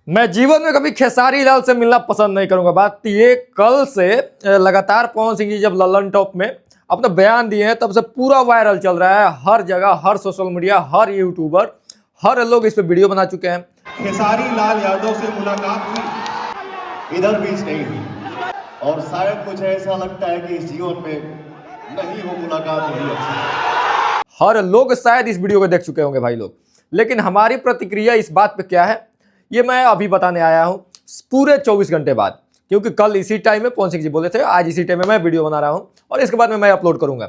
मैं जीवन में कभी खेसारी लाल से मिलना पसंद नहीं करूंगा। बात ये कल से लगातार पवन सिंह जी जब लल्लन टॉप में अपना बयान दिए हैं तब से पूरा वायरल चल रहा है। हर जगह, हर सोशल मीडिया, हर यूट्यूबर, हर लोग इस पे वीडियो बना चुके हैं। खेसारी लाल यादव से मुलाकात हुई, इधर बीच नहीं हुई, और शायद मुझे ऐसा लगता है कि इस जीवन में नहीं हो मुलाकात हुई। हर लोग शायद इस वीडियो को देख चुके होंगे भाई लोग, लेकिन हमारी प्रतिक्रिया इस बात पे क्या है ये मैं अभी बताने आया हूँ पूरे 24 घंटे बाद, क्योंकि कल इसी टाइम में पवन सिंह जी बोले थे, आज इसी टाइम में मैं वीडियो बना रहा हूँ और इसके बाद में मैं अपलोड करूंगा।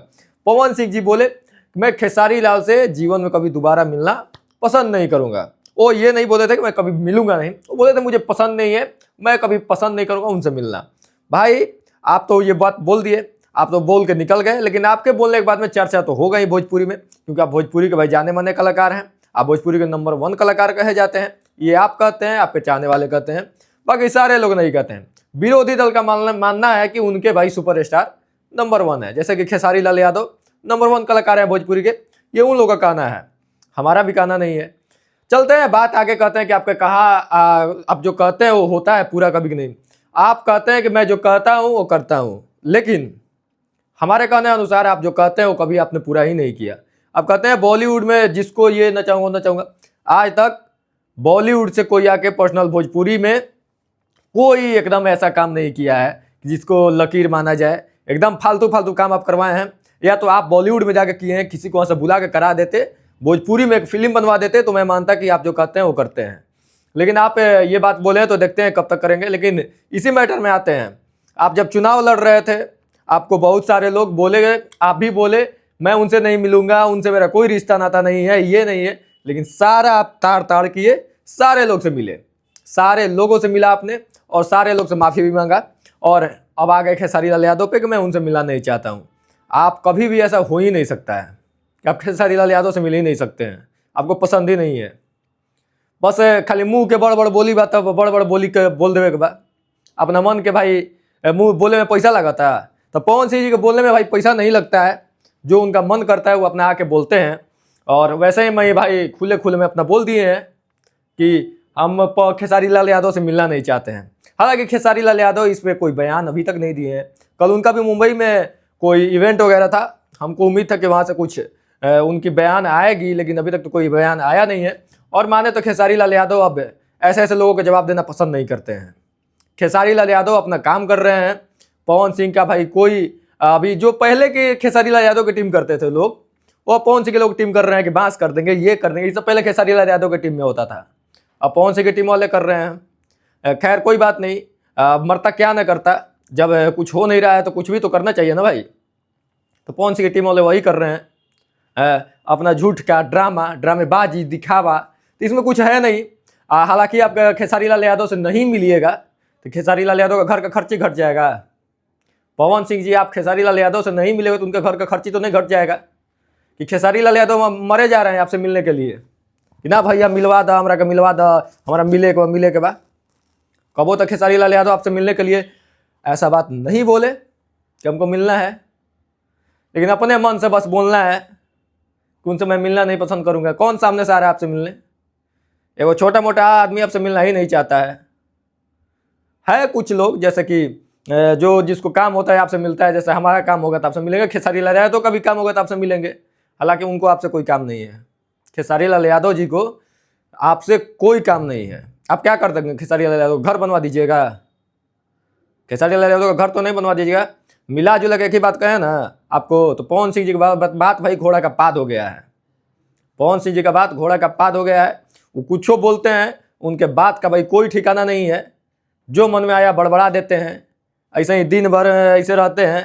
पवन सिंह जी बोले मैं खेसारी लाल से जीवन में कभी दोबारा मिलना पसंद नहीं करूंगा। वो ये नहीं बोले थे कि मैं कभी मिलूंगा नहीं, वो बोले थे मुझे पसंद नहीं है, मैं कभी पसंद नहीं करूंगा उनसे मिलना। भाई आप तो ये बात बोल दिए, आप तो बोल के निकल गए, लेकिन आपके बोलने के बाद में चर्चा तो हो गई भोजपुरी में, क्योंकि आप भोजपुरी के भाई जाने माने कलाकार हैं, आप भोजपुरी के नंबर 1 कलाकार कहे जाते हैं। ये आप कहते हैं, आपके चाहने वाले कहते हैं, बाकी सारे लोग नहीं कहते हैं। विरोधी दल का मानना है कि उनके भाई सुपरस्टार नंबर 1 है, जैसे कि खेसारी लाल यादव नंबर 1 कलाकार है भोजपुरी के। ये उन लोगों का कहना है, हमारा भी कहना नहीं है। चलते हैं बात आगे, कहते हैं कि आपके कहा आप जो कहते हैं वो होता है पूरा कभी नहीं। आप कहते हैं कि मैं जो कहता हूँ वो करता हूँ, लेकिन हमारे कहने अनुसार आप जो कहते हैं वो कभी आपने पूरा ही नहीं किया। आप कहते हैं बॉलीवुड में जिसको ये नचाऊंगा, आज तक बॉलीवुड से कोई आके पर्सनल भोजपुरी में कोई एकदम ऐसा काम नहीं किया है जिसको लकीर माना जाए। एकदम फालतू काम आप करवाए हैं, या तो आप बॉलीवुड में जाके किए हैं, किसी को वहाँ से बुला के करा देते, भोजपुरी में एक फिल्म बनवा देते, तो मैं मानता कि आप जो कहते हैं वो करते हैं। लेकिन आप ये बात बोले हैं तो देखते हैं कब तक करेंगे। लेकिन इसी मैटर में आते हैं, आप जब चुनाव लड़ रहे थे आपको बहुत सारे लोग बोले गए, आप भी बोले मैं उनसे नहीं मिलूंगा, उनसे मेरा कोई रिश्ता नाता नहीं है, ये नहीं है, लेकिन सारा आप ताड़ किए, सारे लोग से मिले, सारे लोगों से मिला आपने और सारे लोग से माफ़ी भी मांगा, और अब आ गए खेसारी लाल यादव पे कि मैं उनसे मिलना नहीं चाहता हूँ। आप कभी भी ऐसा हो ही नहीं सकता है कि आप खेसारी लाल यादव से मिल ही नहीं सकते हैं, आपको पसंद ही नहीं है। बस खाली मुंह के बड़ बोली बात, बड़ बोली के बोल देवे के बाद अपना मन के भाई मुंह बोले में पैसा लगाता है, तो पवन सिंह जी के बोलने में भाई पैसा नहीं लगता है। जो उनका मन करता है वो अपना आके बोलते हैं, और वैसे ही मैं भाई खुले में अपना बोल दिए हैं कि हम खेसारी लाल यादव से मिलना नहीं चाहते हैं। हालांकि खेसारी लाल यादव इस पर कोई बयान अभी तक नहीं दिए हैं। कल उनका भी मुंबई में कोई इवेंट वगैरह था, हमको उम्मीद था कि वहाँ से कुछ उनकी बयान आएगी, लेकिन अभी तक तो कोई बयान आया नहीं है। और माने तो खेसारी लाल यादव अब ऐसे लोगों को जवाब देना पसंद नहीं करते हैं। खेसारी लाल यादव अपना काम कर रहे हैं। पवन सिंह का भाई कोई अभी जो पहले के खेसारी लाल यादव की टीम करते थे लोग, वो पवन सिंह के लोग टीम कर रहे हैं कि बांस कर देंगे, ये कर देंगे। ये सब पहले खेसारी लाल यादव की टीम में होता था, अब पवन सिंह की टीम वाले कर रहे हैं। खैर कोई बात नहीं, मरता क्या न करता, जब कुछ हो नहीं रहा है तो कुछ भी तो करना चाहिए ना भाई। तो पवन सिंह की टीम वाले वही कर रहे हैं, अपना झूठ का ड्रामेबाजी दिखावा, तो इसमें कुछ है नहीं। हालांकि आप खेसारी लाल यादव से नहीं मिलिएगा तो खेसारी लाल यादव का घर का खर्च ही घट जाएगा। पवन सिंह जी आप खेसारी लाल यादव से नहीं मिलेगा तो उनके घर का खर्ची तो नहीं घट जाएगा कि खेसारी लाल यादव मरे जा रहे हैं आपसे मिलने के लिए कि ना भैया मिलवा दो, हमारा का मिलवा दो, हमारा मिले के बाद कबो तक खेसारी लाल यादव आपसे मिलने के लिए ऐसा बात नहीं बोले कि हमको मिलना है, लेकिन अपने मन से बस बोलना है कि उनसे मैं मिलना नहीं पसंद करूंगा। कौन सामने से आ रहा है आपसे मिलने? एगो छोटा मोटा आदमी आपसे मिलना ही नहीं चाहता है कुछ लोग जैसे कि जो जिसको काम होता है आपसे मिलता है, जैसे हमारा काम होगा तो आपसे मिलेंगे, खेसारी लाल यादव का भी काम होगा तो आपसे मिलेंगे। हालांकि उनको आपसे कोई काम नहीं है, खेसारी लाल यादव जी को आपसे कोई काम नहीं है। आप क्या कर देंगे? खेसारी लाल यादव घर बनवा दीजिएगा? खेसारी लाल यादव का घर तो नहीं बनवा दीजिएगा। मिला जुला के एक ही बात कहे ना आपको, तो पवन सिंह जी की बात भाई घोड़ा का पाद हो गया है। पवन सिंह जी का बात घोड़ा का पाद हो गया है, वो कुछ बोलते हैं, उनके बात का भाई कोई ठिकाना नहीं है। जो मन में आया बड़बड़ा देते हैं, ऐसे ही दिन भर ऐसे रहते हैं।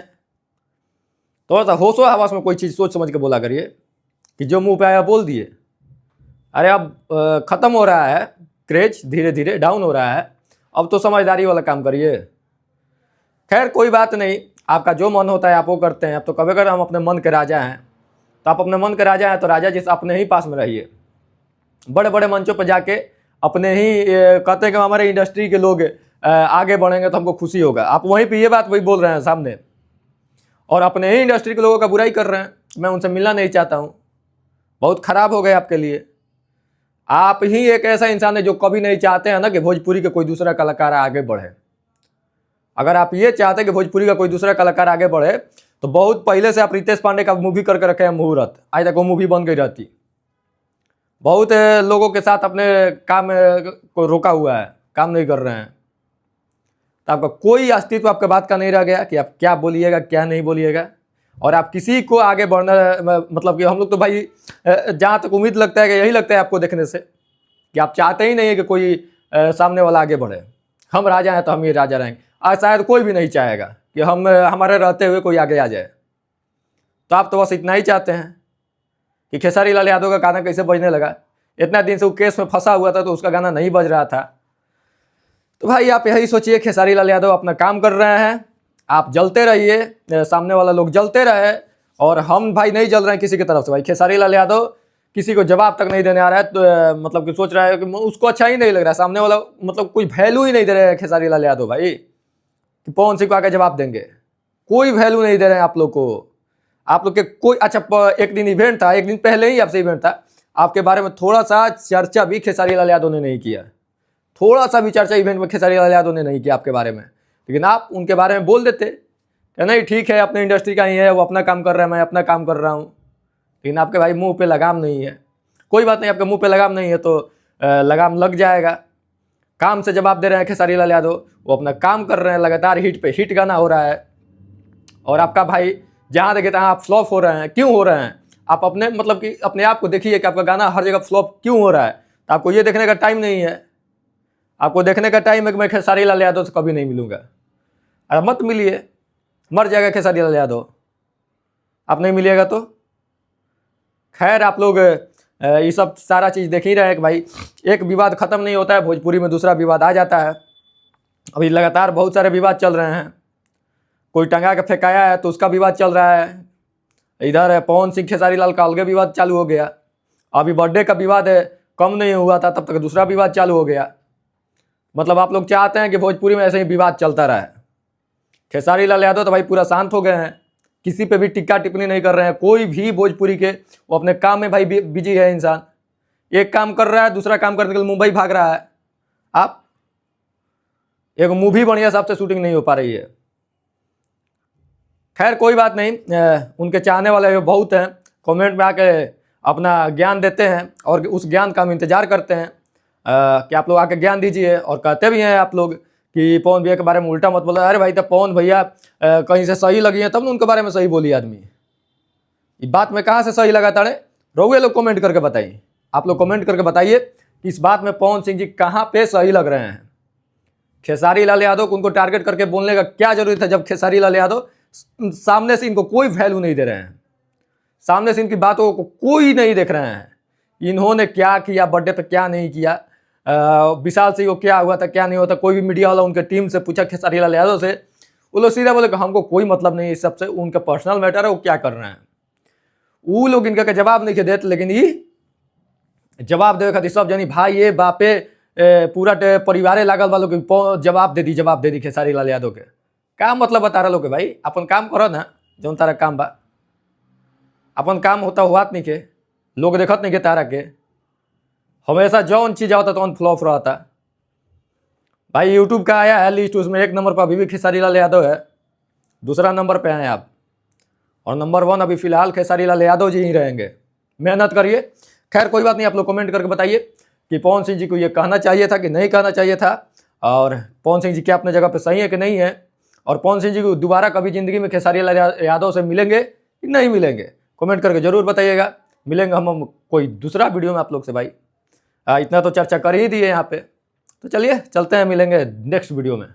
थोड़ा सा होशो हवास में कोई चीज़ सोच समझ के बोला करिए कि जो मुंह पे आया बोल दिए। अरे अब ख़त्म हो रहा है क्रेज, धीरे धीरे डाउन हो रहा है, अब तो समझदारी वाला काम करिए। खैर कोई बात नहीं, आपका जो मन होता है आप वो करते हैं। अब तो कभी अगर हम अपने मन के राजा हैं, तो आप अपने मन के राजा हैं तो राजा जिस अपने ही पास में रहिए। बड़े मंचों पर जाके अपने ही कहते हैं कि हमारे इंडस्ट्री के लोग आगे बढ़ेंगे तो हमको खुशी होगा। आप वहीं पे ये बात वही बोल रहे हैं सामने, और अपने ही इंडस्ट्री के लोगों का बुराई कर रहे हैं। मैं उनसे मिलना नहीं चाहता हूँ, बहुत ख़राब हो गए आपके लिए। आप ही एक ऐसा इंसान है जो कभी नहीं चाहते हैं ना कि भोजपुरी के कोई दूसरा कलाकार आगे बढ़े। अगर आप ये चाहते हैं कि भोजपुरी का कोई दूसरा कलाकार आगे बढ़े तो बहुत पहले से आप रितेश पांडे का मूवी करके रखे हैं मुहूर्त, आज तक वो मूवी बन गई रहती। बहुत लोगों के साथ अपने काम को रोका हुआ है, काम नहीं कर रहे हैं, तो आपका कोई अस्तित्व आपके बात का नहीं रह गया कि आप क्या बोलिएगा क्या नहीं बोलिएगा। और आप किसी को आगे बढ़ना, मतलब कि हम लोग तो भाई जहाँ तक उम्मीद लगता है कि यही लगता है आपको देखने से कि आप चाहते ही नहीं है कि कोई सामने वाला आगे बढ़े। हम राजा हैं तो हम ही राजा रहेंगे, आज शायद कोई भी नहीं चाहेगा कि हम हमारे रहते हुए कोई आगे आ जाए। तो आप तो बस इतना ही चाहते हैं कि खेसारी लाल यादव का गाना कैसे बजने लगा। इतना दिन से वो केस में फंसा हुआ था तो उसका गाना नहीं बज रहा था। तो भाई आप यही सोचिए, खेसारी लाल यादव अपना काम कर रहे हैं, आप जलते रहिए, सामने वाला लोग जलते रहे, और हम भाई नहीं जल रहे हैं किसी की तरफ से। भाई खेसारी लाल यादव किसी को जवाब तक नहीं देने आ रहा है, तो मतलब कि सोच रहा है कि उसको अच्छा ही नहीं लग रहा है, सामने वाला मतलब कोई वैल्यू ही नहीं दे रहे हैं खेसारी लाल यादव भाई कि पवन सिंह को आके जवाब देंगे। कोई वैल्यू नहीं दे रहे हैं आप लोग को। आप लोग के कोई अच्छा एक दिन इवेंट था, एक दिन पहले ही आपसे इवेंट था, आपके बारे में थोड़ा सा चर्चा भी खेसारी लाल यादव ने नहीं किया। थोड़ा सा भी चर्चा इवेंट में खेसारी लाल यादव ने नहीं किया आपके बारे में, लेकिन आप उनके बारे में बोल देते कि नहीं ठीक है अपने इंडस्ट्री का ही है, वो अपना काम कर रहा है, मैं अपना काम कर रहा हूँ। लेकिन आपके भाई मुंह पे लगाम नहीं है। कोई बात नहीं, आपके मुंह पे लगाम नहीं है तो लगाम लग जाएगा। काम से जवाब दे रहे हैं खेसारी लाल यादव, वो अपना काम कर रहे हैं, लगातार हिट पे हिट गाना हो रहा है, और आपका भाई जहाँ देखे तहाँ आप फ्लॉप हो रहे हैं। क्यों हो रहे हैं? आप अपने मतलब कि अपने आप को देखिए कि आपका गाना हर जगह फ्लॉप क्यों हो रहा है। तो आपको ये देखने का टाइम नहीं है। आपको देखने का टाइम है कि मैं खेसारी लाल यादव से कभी नहीं मिलूंगा। अरे मत मिलिए, मर जाएगा खेसारी लाल यादव, आप नहीं मिलिएगा तो। खैर आप लोग ये सब सारा चीज़ देख ही रहे हैं कि भाई एक विवाद खत्म नहीं होता है, भोजपुरी में दूसरा विवाद आ जाता है। अभी लगातार बहुत सारे विवाद चल रहे हैं। कोई टंगा के फेंकाया है तो उसका विवाद चल रहा है, इधर पवन सिंह खेसारी लाल का अलग विवाद चालू हो गया। अभी बर्थडे का विवाद कम नहीं हुआ था तब तक दूसरा विवाद चालू हो गया। मतलब आप लोग चाहते हैं कि भोजपुरी में ऐसे ही विवाद चलता रहे। खेसारी लाल यादव तो भाई पूरा शांत हो गए हैं, किसी पे भी टिक्का टिप्पणी नहीं कर रहे हैं। कोई भी भोजपुरी के, वो अपने काम में भाई बिजी है इंसान। एक काम कर रहा है, दूसरा काम करने के लिए मुंबई भाग रहा है। आप एक मूवी बढ़िया साहब से शूटिंग नहीं हो पा रही है। खैर कोई बात नहीं, उनके चाहने वाले बहुत हैं, कमेंट में आके अपना ज्ञान देते हैं और उस ज्ञान का हम इंतजार करते हैं कि आप लोग आके ज्ञान दीजिए। और कहते भी हैं आप लोग कि पवन भैया के बारे में उल्टा मत बोलो। अरे भाई, तब पवन भैया कहीं से सही लगी है तब ना उनके बारे में सही बोली आदमी। इस बात में कहाँ से सही लगा ताड़े? रहुए लोग कमेंट करके बताइए। आप लोग कमेंट करके बताइए कि इस बात में पवन सिंह जी कहाँ पे सही लग रहे हैं। खेसारी लाल यादव को उनको टारगेट करके बोलने का क्या जरूरत है, जब खेसारी लाल यादव सामने से इनको कोई वैल्यू नहीं दे रहे हैं, सामने से इनकी बातों को कोई नहीं देख रहे हैं। इन्होंने क्या किया, बर्थडे पे क्या नहीं किया, विशाल सिंह को क्या हुआ था क्या नहीं हुआ था, कोई भी मीडिया वाला उनके टीम से पूछा खेसारी लाल यादव से, वो लोग सीधा बोले कि हमको कोई मतलब नहीं इस सबसे, उनका पर्सनल मैटर है, वो क्या कर रहे हैं। वो लोग इनका जवाब नहीं देते, लेकिन ये जवाब देवे खातिर सब जनी भाई ये बापे पूरा परिवारे लागल वालों के जवाब दे दी खेसारी लाल यादव के। का मतलब बता रहा लोग के भाई अपन काम करो ना, जौन तारा काम बा अपन काम होता हुआ नहीं के, लोग देखत नहीं के तारा के। हमेशा जौन चीज़ आता तो फ्लॉप रहता भाई। यूट्यूब का आया है लिस्ट, उसमें 1 नंबर पर अभी भी खेसारी लाल यादव है, दूसरा नंबर पे हैं आप, और नंबर 1 अभी फिलहाल खेसारी लाल यादव जी ही रहेंगे। मेहनत करिए। खैर कोई बात नहीं, आप लोग कमेंट करके बताइए कि पवन सिंह जी को ये कहना चाहिए था कि नहीं कहना चाहिए था, और पवन सिंह जी क्या अपने जगह पे सही है कि नहीं है, और पवन सिंह जी को दोबारा कभी ज़िंदगी में खेसारी लाल यादव से मिलेंगे कि नहीं मिलेंगे। कमेंट करके ज़रूर बताइएगा। मिलेंगे हम कोई दूसरा वीडियो में आप लोग से भाई। इतना तो चर्चा कर ही दिए यहाँ पे, तो चलिए चलते हैं, मिलेंगे नेक्स्ट वीडियो में।